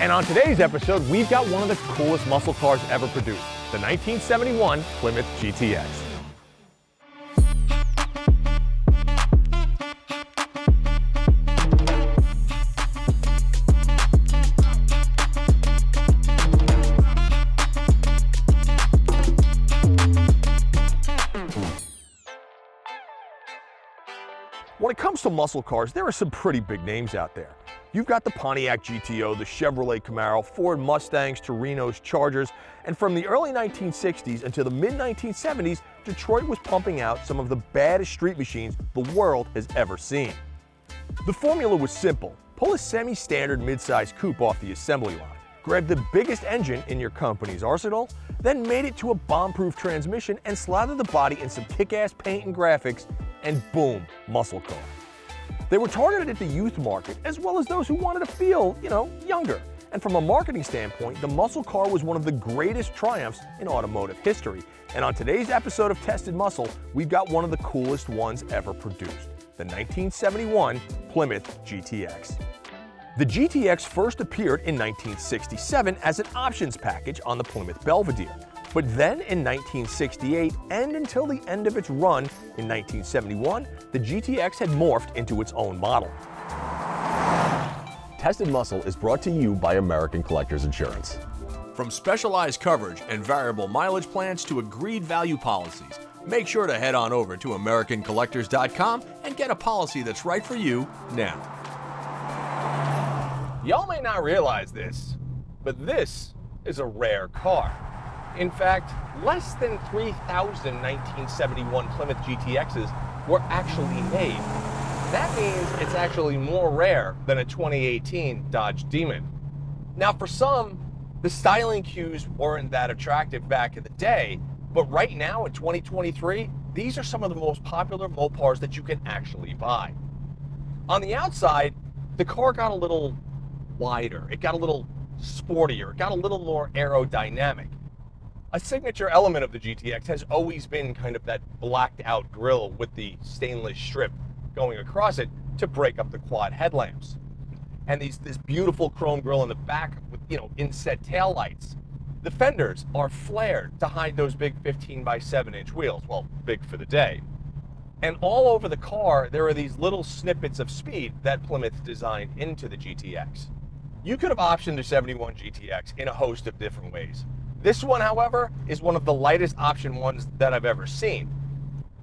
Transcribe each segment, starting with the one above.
And on today's episode, we've got one of the coolest muscle cars ever produced, the 1971 Plymouth GTX. When it comes to muscle cars, there are some pretty big names out there. You've got the Pontiac GTO, the Chevrolet Camaro, Ford Mustangs, Torinos, Chargers, and from the early 1960s until the mid-1970s, Detroit was pumping out some of the baddest street machines the world has ever seen. The formula was simple. Pull a semi-standard mid-size coupe off the assembly line, grab the biggest engine in your company's arsenal, then mate it to a bomb-proof transmission and slather the body in some kick-ass paint and graphics, and boom, muscle car. They were targeted at the youth market as well as those who wanted to feel, younger. And from a marketing standpoint, the muscle car was one of the greatest triumphs in automotive history. And on today's episode of Tested Muscle, we've got one of the coolest ones ever produced, the 1971 Plymouth GTX. The GTX first appeared in 1967 as an options package on the Plymouth Belvedere. But then in 1968 and until the end of its run in 1971, the GTX had morphed into its own model. Tested Muscle is brought to you by American Collectors Insurance. From specialized coverage and variable mileage plans to agreed value policies, make sure to head on over to AmericanCollectors.com and get a policy that's right for you now. Y'all may not realize this, but this is a rare car. In fact, less than 3,000 1971 Plymouth GTXs were actually made. That means it's actually more rare than a 2018 Dodge Demon. Now for some, the styling cues weren't that attractive back in the day, but right now in 2023, these are some of the most popular Mopars that you can actually buy. On the outside, the car got a little wider, it got a little sportier, it got a little more aerodynamic. A signature element of the GTX has always been kind of that blacked out grille with the stainless strip going across it to break up the quad headlamps. And this beautiful chrome grille in the back with, inset taillights. The fenders are flared to hide those big 15 by 7 inch wheels, well, big for the day. And all over the car, there are these little snippets of speed that Plymouth designed into the GTX. You could have optioned the 71 GTX in a host of different ways. This one, however, is one of the lightest option ones that I've ever seen.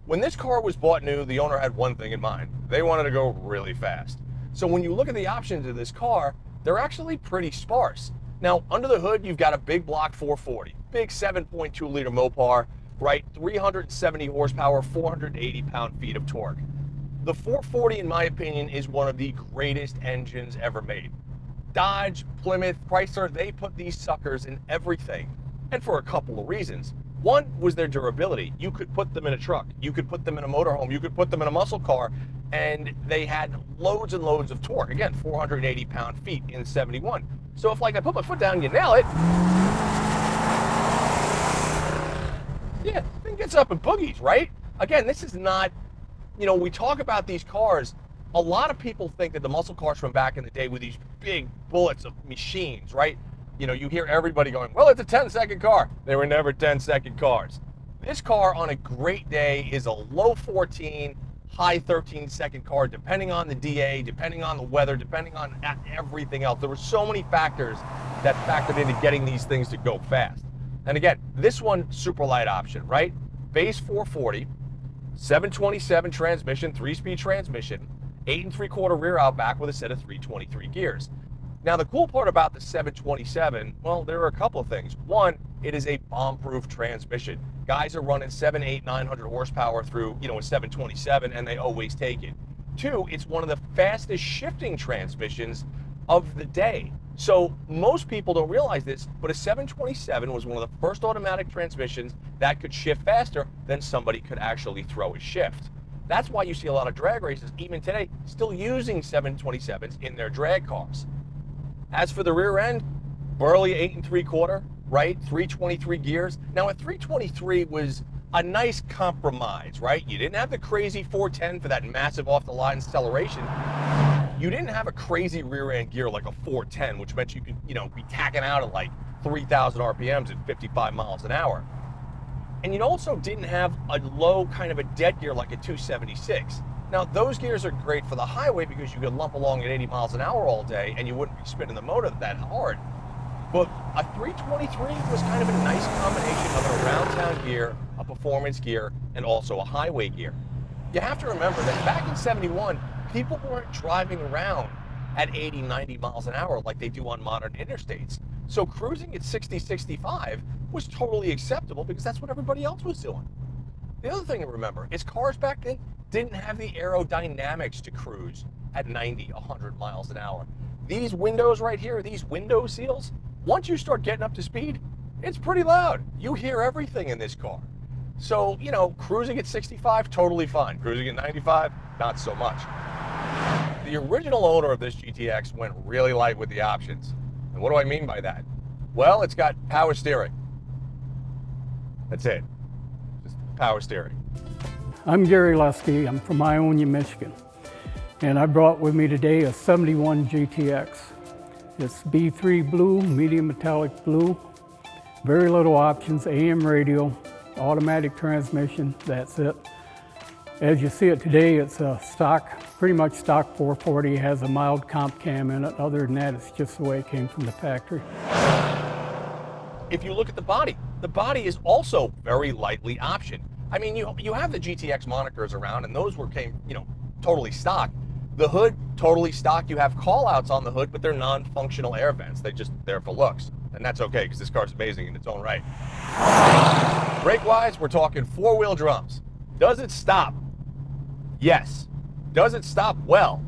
When this car was bought new, the owner had one thing in mind. They wanted to go really fast. So when you look at the options of this car, they're actually pretty sparse. Now, under the hood, you've got a big block 440, big 7.2 liter Mopar, right? 370 horsepower, 480 pound-feet of torque. The 440, in my opinion, is one of the greatest engines ever made. Dodge, Plymouth, Chrysler, they put these suckers in everything. And for a couple of reasons. One was their durability. You could put them in a truck, you could put them in a motorhome, you could put them in a muscle car, and they had loads and loads of torque. Again, 480 pound-feet in 71. So if I put my foot down, you nail it. Yeah, thing gets up and boogies, right? Again, this is not, we talk about these cars. A lot of people think that the muscle cars from back in the day were these big bullets of machines, right? You hear everybody going, well, it's a 10-second car. They were never 10-second cars. This car on a great day is a low 14, high 13-second car, depending on the DA, depending on the weather, depending on everything else. There were so many factors that factored into getting these things to go fast. And again, this one, super light option, right? Base 440, 727 transmission, 3-speed transmission, 8 3/4 rear out back with a set of 323 gears. Now the cool part about the 727, well, there are a couple of things. One, it is a bomb-proof transmission. Guys are running 7, 8, 900 horsepower through, a 727 and they always take it. Two, it's one of the fastest shifting transmissions of the day. So most people don't realize this, but a 727 was one of the first automatic transmissions that could shift faster than somebody could actually throw a shift. That's why you see a lot of drag races, even today, still using 727s in their drag cars. As for the rear end, burly 8 3/4, right? 323 gears. Now a 323 was a nice compromise, right? You didn't have the crazy 410 for that massive off-the-line acceleration, you didn't have a crazy rear end gear like a 410, which meant you could, be tacking out at like 3,000 RPMs at 55 miles an hour. And you also didn't have a low kind of a dead gear like a 276. Now, those gears are great for the highway because you could lump along at 80 miles an hour all day and you wouldn't be spinning the motor that hard. But a 323 was kind of a nice combination of an around-town gear, a performance gear, and also a highway gear. You have to remember that back in 71, people weren't driving around at 80, 90 miles an hour like they do on modern interstates. So cruising at 60, 65 was totally acceptable because that's what everybody else was doing. The other thing to remember is cars back then didn't have the aerodynamics to cruise at 90, 100 miles an hour. These windows right here, these window seals, once you start getting up to speed, it's pretty loud. You hear everything in this car. So, cruising at 65, totally fine. Cruising at 95, not so much. The original owner of this GTX went really light with the options. And what do I mean by that? Well, it's got power steering. That's it. Just power steering. I'm Gary Lusky. I'm from Ionia, Michigan. And I brought with me today a 71 GTX. It's B3 blue, medium metallic blue, very little options, AM radio, automatic transmission, that's it. As you see it today, it's a stock, pretty much stock 440, has a mild comp cam in it. Other than that, it's just the way it came from the factory. If you look at the body is also very lightly optioned. I mean, you have the GTX monikers around, and those came totally stock. The hood, totally stock. You have call-outs on the hood, but they're non-functional air vents. They're just there for looks. And that's okay, because this car's amazing in its own right. Brake-wise, we're talking four-wheel drums. Does it stop? Yes. Does it stop well?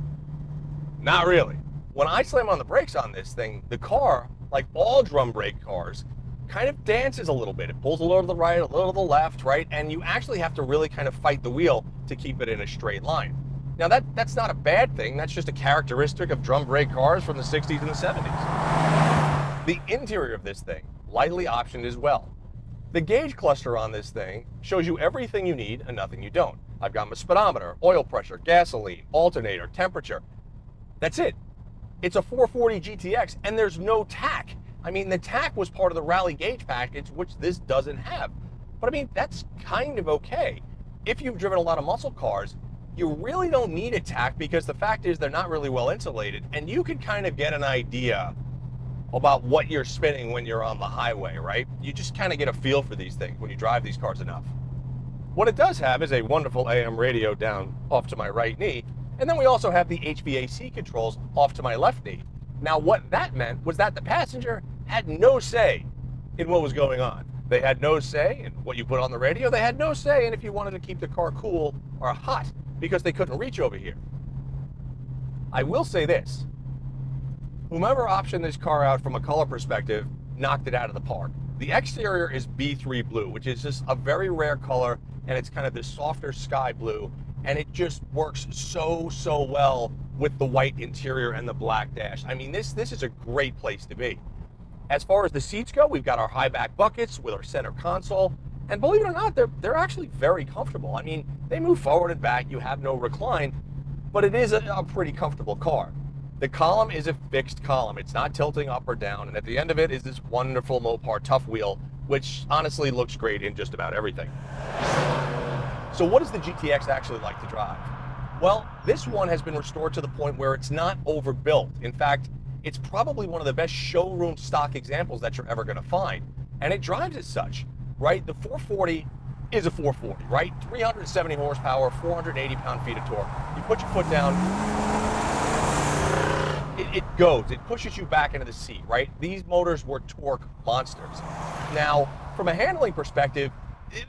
Not really. When I slam on the brakes on this thing, the car, like all drum brake cars, kind of dances a little bit. It pulls a little to the right, a little to the left, right? And you actually have to really kind of fight the wheel to keep it in a straight line. Now that's not a bad thing, that's just a characteristic of drum brake cars from the 60s and the 70s. The interior of this thing, lightly optioned as well. The gauge cluster on this thing shows you everything you need and nothing you don't. I've got my speedometer, oil pressure, gasoline, alternator, temperature. That's it. It's a 440 GTX and there's no tack. I mean, the tack was part of the rally gauge package, which this doesn't have. But I mean, that's kind of okay. If you've driven a lot of muscle cars, you really don't need a tack because the fact is they're not really well insulated, and you can kind of get an idea about what you're spinning when you're on the highway, right? You just kind of get a feel for these things when you drive these cars enough. What it does have is a wonderful AM radio down off to my right knee, and then we also have the HVAC controls off to my left knee. Now what that meant was that the passenger had no say in what was going on. They had no say in what you put on the radio. They had no say in if you wanted to keep the car cool or hot, because they couldn't reach over here. I will say this, whomever optioned this car out from a color perspective knocked it out of the park. The exterior is B3 blue, which is just a very rare color, and it's kind of this softer sky blue, and it just works so well with the white interior and the black dash. I mean, this is a great place to be. As far as the seats go, we've got our high back buckets with our center console. And believe it or not, they're actually very comfortable. I mean, they move forward and back, you have no recline, but it is a pretty comfortable car. The column is a fixed column. It's not tilting up or down, and at the end of it is this wonderful Mopar tough wheel, which honestly looks great in just about everything. So what does the GTX actually like to drive? Well, this one has been restored to the point where it's not overbuilt. In fact, it's probably one of the best showroom stock examples that you're ever gonna find, and it drives as such. Right, the 440 is a 440, right? 370 horsepower, 480 pound-feet of torque. You put your foot down, it goes. It pushes you back into the seat, right? These motors were torque monsters. Now, from a handling perspective,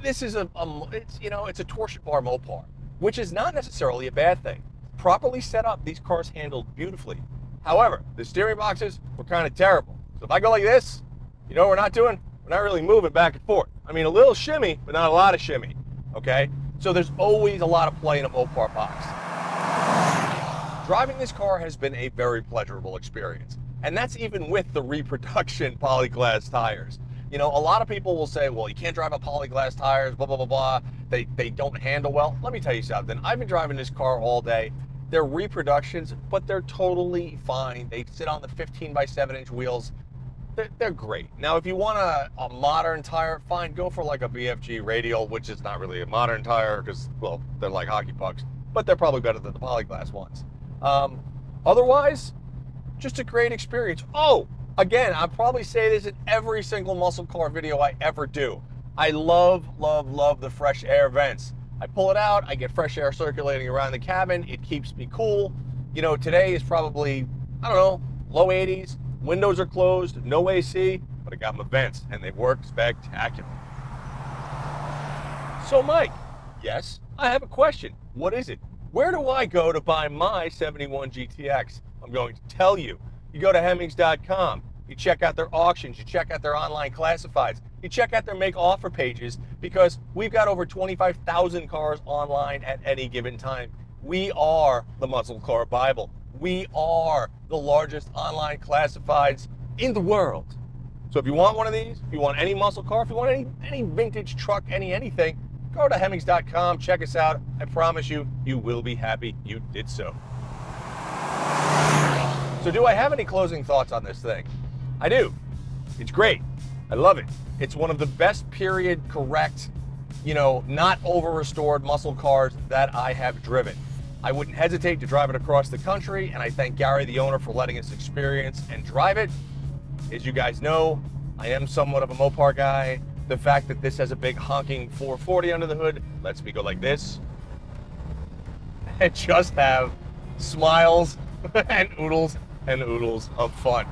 this is it's a torsion bar Mopar, which is not necessarily a bad thing. Properly set up, these cars handled beautifully. However, the steering boxes were kind of terrible. So if I go like this, you know what we're not doing? We're not really moving back and forth. I mean, a little shimmy, but not a lot of shimmy, okay? So there's always a lot of play in a Mopar box. Driving this car has been a very pleasurable experience, and that's even with the reproduction polyglass tires. You know, a lot of people will say, well, you can't drive on polyglass tires, blah, blah, blah, blah. They don't handle well. Let me tell you something. I've been driving this car all day, They're reproductions, but they're totally fine. They sit on the 15 by 7-inch wheels. They're great. Now, if you want a modern tire, fine, go for like a BFG radial, which is not really a modern tire because, well, they're like hockey pucks, but they're probably better than the polyglass ones. Otherwise, just a great experience. Oh, again, I'll probably say this in every single muscle car video I ever do. I love, love, love the fresh air vents. I pull it out, I get fresh air circulating around the cabin. It keeps me cool. You know, today is probably, I don't know, low 80s. Windows are closed, no AC, but I got my vents and they work spectacular. So Mike, yes, I have a question. What is it? Where do I go to buy my 71 GTX? I'm going to tell you. You go to Hemmings.com, you check out their auctions, you check out their online classifieds, you check out their make offer pages, because we've got over 25,000 cars online at any given time. We are the Muscle Car Bible. We are the largest online classifieds in the world. So if you want one of these, if you want any muscle car, if you want any vintage truck, anything, go to Hemmings.com, check us out. I promise you, you will be happy you did so. So do I have any closing thoughts on this thing? I do. It's great. I love it. It's one of the best period correct, you know, not over-restored muscle cars that I have driven. I wouldn't hesitate to drive it across the country, and I thank Gary, the owner, for letting us experience and drive it. As you guys know, I am somewhat of a Mopar guy. The fact that this has a big honking 440 under the hood lets me go like this and just have smiles and oodles of fun.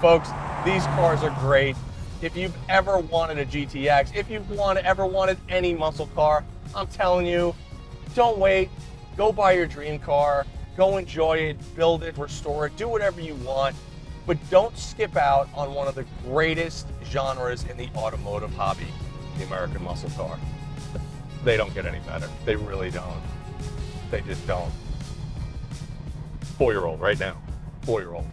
Folks, these cars are great. If you've ever wanted a GTX, if you've ever wanted any muscle car, I'm telling you, don't wait. Go buy your dream car, go enjoy it, build it, restore it, do whatever you want, but don't skip out on one of the greatest genres in the automotive hobby, the American muscle car. They don't get any better. They really don't. They just don't. 4-year-old right now. 4-year-old.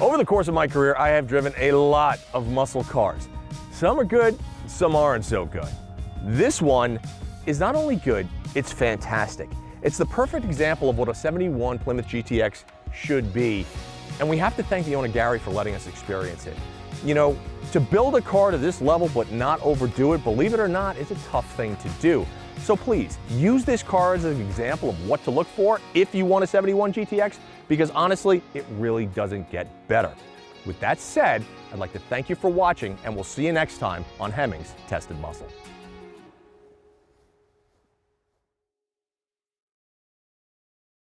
Over the course of my career, I have driven a lot of muscle cars. Some are good, some aren't so good. This one is not only good, it's fantastic. It's the perfect example of what a 71 Plymouth GTX should be, and we have to thank the owner Gary for letting us experience it. You know, to build a car to this level but not overdo it, believe it or not, is a tough thing to do. So please, use this car as an example of what to look for if you want a 71 GTX, because honestly, it really doesn't get better. With that said, I'd like to thank you for watching, and we'll see you next time on Hemmings Tested Muscle.